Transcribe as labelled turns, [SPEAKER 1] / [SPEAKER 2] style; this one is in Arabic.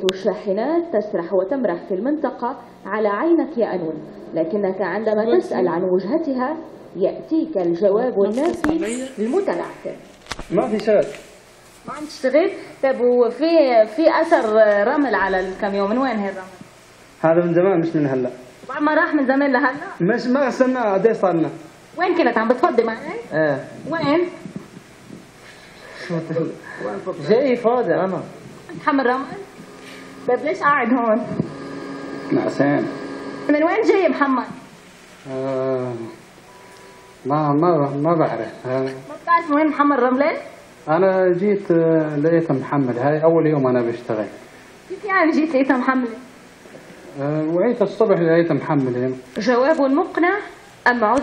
[SPEAKER 1] الشاحنات تسرح وتمرح في المنطقة على عينك يا أنون، لكنك عندما تسأل عن وجهتها يأتيك الجواب النافي المتنعم.
[SPEAKER 2] ما في شغل.
[SPEAKER 3] ما عم تشتغل؟ طيب وفي أثر رمل على الكاميون، من وين هي الرمل؟
[SPEAKER 2] هذا من زمان مش من هلا.
[SPEAKER 3] بعد ما راح من زمان لهلا؟
[SPEAKER 2] مش ما غسلناه قد ايش صار لنا؟
[SPEAKER 3] وين كنت عم بتفضي معي؟
[SPEAKER 2] ايه.
[SPEAKER 3] وين؟
[SPEAKER 2] جاي فاضي انا.
[SPEAKER 3] محمد رمل؟ طيب ليش قاعد هون؟
[SPEAKER 2] نعسان.
[SPEAKER 3] من وين جاي محمد؟
[SPEAKER 2] ما بعرف.
[SPEAKER 3] ما بتعرف وين محمد رملة؟
[SPEAKER 2] انا جيت لقيتها محمل، هاي اول يوم انا بشتغل.
[SPEAKER 3] كيف يعني جيت لقيتها محملة؟
[SPEAKER 2] وعيت الصبح لقيتها محمل هنا.
[SPEAKER 1] جواب مقنع أم عذر؟